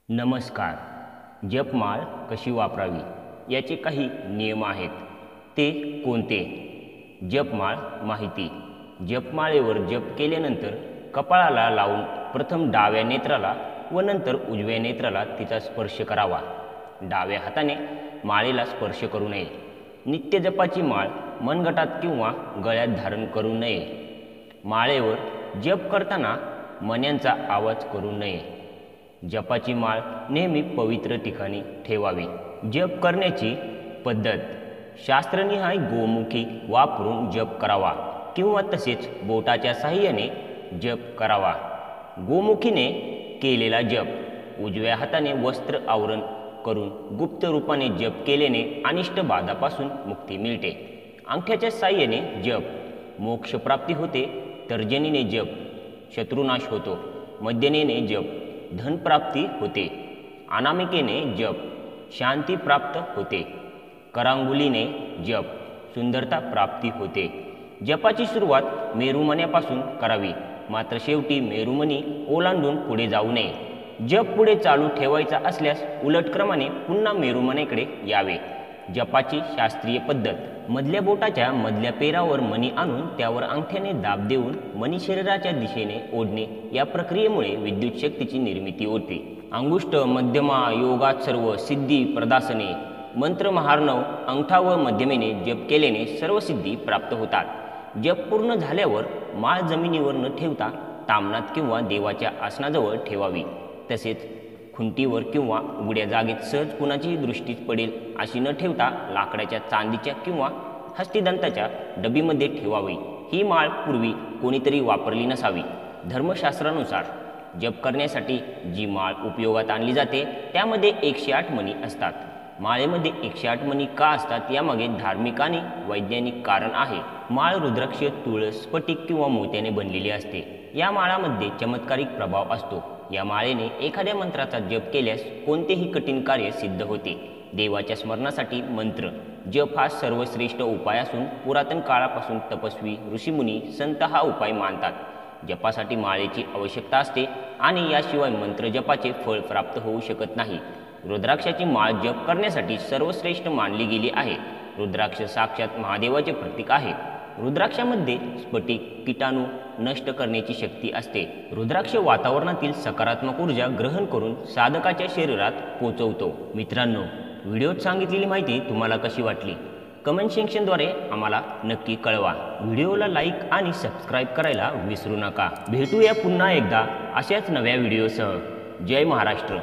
नमस्कार. जपमाळ कशी वापरावी याचे काही नियम आहेत. ते कोणते? जपमाळ माहिती. जपमाळेवर जप केल्यानंतर कपाळाला लावून प्रथम डाव्या नेत्राला व नंतर उजव्या नेत्राला तिचा स्पर्श करावा. डाव्या हाताने माळेला स्पर्श करू नये. नित्य जपाची माळ मनगटात किंवा गळ्यात धारण करू नये. माळेवर जप करताना मण्यांचा आवाज करू नये. जपाची माळ नेहमी पवित्र ठिकाणी ठेवावी. जप करण्याची पद्धत. शास्त्रनिहाय गोमुखी वापरून जप करावा किंवा तसेच बोटाच्या साहाय्याने जप करावा. गोमुखीने केलेला जप. उजव्या हाताने वस्त्र आवरण करून गुप्त रूपाने जप केल्याने अनिष्ट बाधापासून मुक्ती मिळते. अंगठ्याच्या साहाय्याने जप. मोक्षप्राप्ती होते. तर्जनीने जप. शत्रुनाश होतो. मध्यनेने जप. धनप्राप्ती होते. अनामिकेने जप. शांती प्राप्त होते. करांगुलीने जप. सुंदरता प्राप्ती होते. जपाची सुरुवात मेरुमण्यापासून करावी, मात्र शेवटी मेरुमणी ओलांडून पुढे जाऊ नये. जप पुढे चालू ठेवायचा असल्यास उलट क्रमाने पुन्हा मेरुमण्याकडे यावे. जपाची शास्त्रीय पद्धत. मधल्या बोटाच्या मधल्या पेरावर मणी आणून त्यावर अंगठ्याने दाब देऊन मणी शरीराच्या दिशेने ओढणे. या प्रक्रियेमुळे विद्युत शक्तीची निर्मिती होते. अंगुष्ठ मध्यमा योगात सर्व सिद्धी प्रदासने. मंत्र महार्णव अंगठा व मध्यमेने जप केल्याने सर्व सिद्धी प्राप्त होतात. जप पूर्ण झाल्यावर माळ जमिनीवर न ठेवता तामनात किंवा देवाच्या आसनाजवळ ठेवावी. तसेच खुंटीवर किंवा उघड्या जागेत सहज कुणाचीही दृष्टी पडेल अशी न ठेवता लाकडाच्या, चांदीच्या किंवा हस्तिदंताच्या डबीमध्ये ठेवावी. ही माळ पूर्वी कोणीतरी वापरली नसावी. धर्मशास्त्रानुसार जप करण्यासाठी जी माळ उपयोगात आणली जाते त्यामध्ये 108 मणी असतात. माळेमध्ये 108 मणी का असतात यामागे धार्मिक आणि वैज्ञानिक कारण आहे. माळ रुद्राक्ष, तुळस, स्फटिक किंवा मोत्याने बनलेली असते. या माळामध्ये चमत्कारिक प्रभाव असतो. या माळेने एखाद्या मंत्राचा जप केल्यास कोणतेही कठीण कार्य सिद्ध होते. देवाच्या स्मरणासाठी मंत्र जप हा सर्वश्रेष्ठ उपाय असून पुरातन काळापासून तपस्वी, ऋषीमुनी, संत हा उपाय मानतात. जपासाठी माळेची आवश्यकता असते आणि याशिवाय मंत्र जपाचे फळ प्राप्त होऊ शकत नाही. रुद्राक्षाची माळ जप करण्यासाठी सर्वश्रेष्ठ मानली गेली आहे. रुद्राक्ष साक्षात महादेवाचे प्रतीक आहे. रुद्राक्षामध्ये स्फटिक कीटाणू नष्ट करण्याची शक्ती असते. रुद्राक्ष वातावरणातील सकारात्मक ऊर्जा ग्रहण करून साधकाच्या शरीरात पोचवतो. मित्रांनो, व्हिडिओत सांगितलेली माहिती तुम्हाला कशी वाटली? कमेंट सेक्शनद्वारे आम्हाला नक्की कळवा. व्हिडिओला लाईक आणि सबस्क्राईब करायला विसरू नका. भेटूया पुन्हा एकदा अशाच नव्या व्हिडिओसह. जय महाराष्ट्र.